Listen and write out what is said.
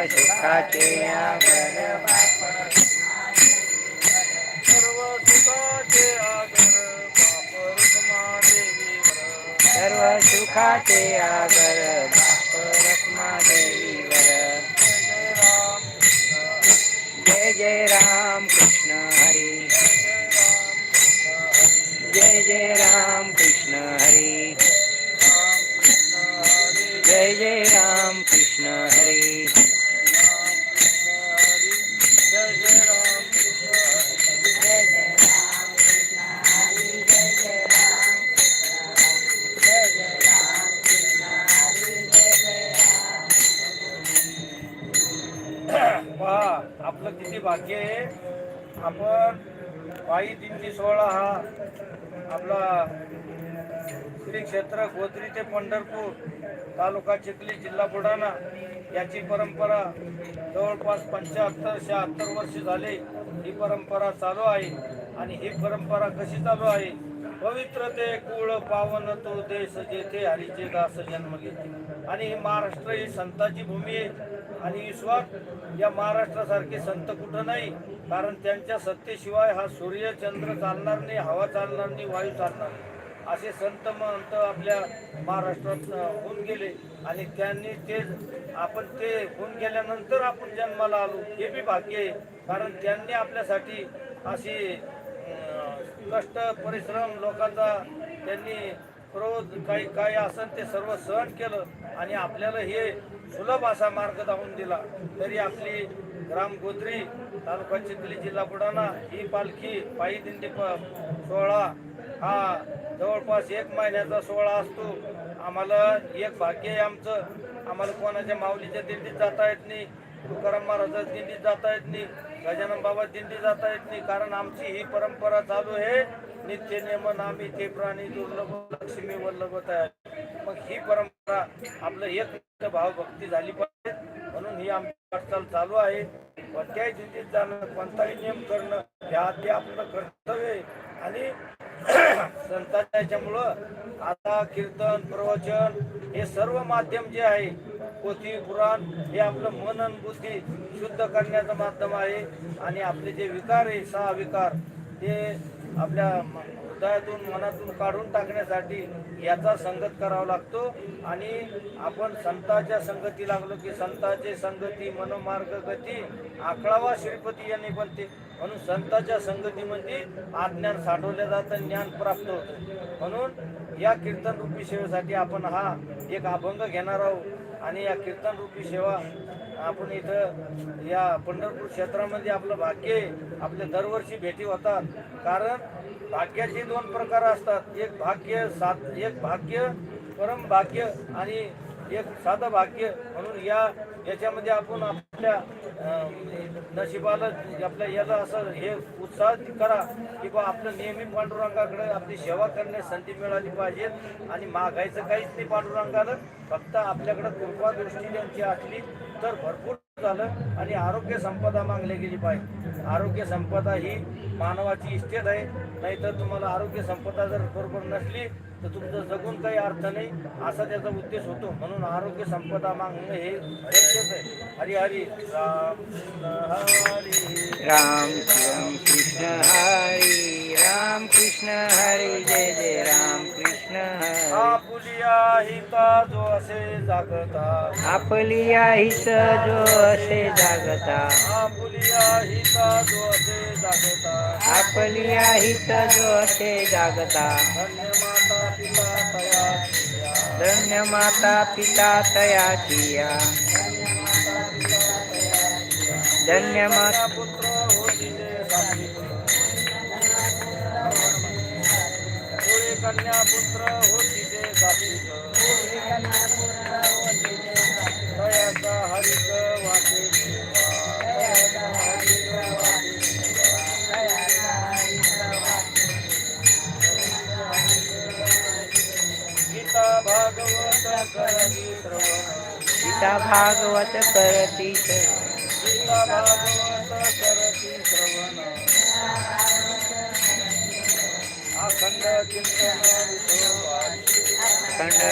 सुखाचे आगर सर्व सुखाचे आगर बाप रखुमादेवीवर सर्व सुखाचे आगर बाप रखुमादेवीवर जय जय राम कृष्ण हरी जय जय राम कृष्ण हरी जय जय जय राम कृष्ण हरी जय राम कृष्ण हरी जय जय राम कृष्ण पहा आपलं किती भाग्य आहे. आपण पायी दिंडी सोहळा हा आपला श्री क्षेत्र गोत्री ते पंढरपूर तालुका चिखली जिल्हा बुलढाणा याची परंपरा जवळपास 75-76 वर्ष झाले ही परंपरा चालू आहे. आणि ही परंपरा कशी चालू आहे? पवित्र ते कुळ पावन तो देश जेथे हरीचे दास जन्म घेते. आणि ही महाराष्ट्र ही संतांची भूमी आहे. आणि विश्वात या महाराष्ट्रासारखे संत कुठं नाही. कारण त्यांच्या सत्तेशिवाय हा सूर्य चंद्र चालणार नाही, हवा चालणार नाही, वायू चालणार नाही. असे संत महंत आपल्या महाराष्ट्रात होऊन गेले. आणि त्यांनी ते आपण ते होऊन गेल्यानंतर आपण जन्माला आलो हे बी भाग्य आहे. कारण त्यांनी आपल्यासाठी अशी कष्ट परिश्रम लोकांचा त्यांनी क्रोध काही असेल ते सर्व सहन केलं आणि आपल्याला हे सुलभ असा मार्ग दाखवून दिला. तरी आपली ग्राम गोत्री तालुका चिखली जिल्हा बुलढाणा ही पालखी पायी दिंडी सोहळा हा जवळपास 1 महिन्याचा सोहळा असतो. आम्हाला एक भाग्य आहे आमचं. आम्हाला कोणाच्या माऊलीच्या दिंडीत जाता येत नाही, तुकाराम महाराजांच्या दिंडीत जाता येत नाही, गजानन बाबा दिंडी जाता येत नाही. कारण आमची ही परंपरा चालू आहे. नित्य नेमन आम्ही ते प्राणी दुर्लभ लक्ष्मी वल्लभ तयार. मग ही परंपरा आपलं एक भावभक्ती झाली पाहिजे. म्हणून ही आमची वाटचाल चालू आहे. कोणत्याही दिंडीत जाणं, कोणताही नियम करणं हे आपलं कर्तव्य आहे. आणि संतांच्या याच्यामुळं आता कीर्तन प्रवचन हे सर्व माध्यम जे आहे, पोथी पुराण हे आपलं मन आणि बुद्धी शुद्ध करण्याचं माध्यम आहे. आणि आपले जे विकार आहे 6 विकार ते आपल्या हृदयातून मनातून काढून टाकण्यासाठी याचा संगत करावा लागतो. आणि आपण संतांच्या संगती लागलो की संतांचे संगती मनोमार्ग गती आकळावा श्रीपती यांनी बनते. म्हणून संतांच्या संगतीमध्ये आज्ञान साठवल्या जातं, ज्ञान प्राप्त होतं. म्हणून या कीर्तन रूपी सेवेसाठी आपण हा एक अभंग घेणार आहोत. आणि या कीर्तन रूपी सेवा आपण इथं या पंढरपूर क्षेत्रामध्ये आपलं भाग्य आहे. आपले दरवर्षी भेटी होतात. कारण भाग्याचे 2 प्रकार असतात. एक भाग्य परम भाग्य आणि एक साधं भाग्य. म्हणून याच्यामध्ये आपण आपल्या नशिबाला आपल्या याला असं हे उत्साह करा की बा आपलं नेहमी पांडुरंगाकडे आपली सेवा करण्यास संधी मिळाली पाहिजे. आणि मागायचं काहीच नाही पांडुरंगाला. फक्त आपल्याकडे कृपा दृष्टी त्यांची असली तर भरपूर झालं. आणि आरोग्य संपदा मागली गेली पाहिजे. आरोग्य संपदा ही मानवाची इस्टेट आहे. नाहीतर तुम्हाला आरोग्य संपदा जर बरोबर नसली तर तुमचं जगून काही अर्थ नाही असा त्याचा उद्देश होतो. म्हणून आरोग्य संपदा मागणं हे गरजेचं आहे. हरी हरी राम हरी राम कृष्ण हरी राम कृष्ण हरी जय जय राम कृष्ण हरी. आपुलिया हिता जो असे जागता आपली आईच जो असे जागता आपुलिया हिता जो असे जागता आपली आईच जो असे जागता धन्य माता पिता तयाचिया धन्य माता पिता तयाचिया धन्य माता पुत्र होती ते कन्या पुत्र होती ते सात्विक दयाचा हरिक वाटे गीता भागवत करती श्रवण गीता भागवत करती गीता भागवत करती श्रवण अखंड चिंतन विठोबा खंड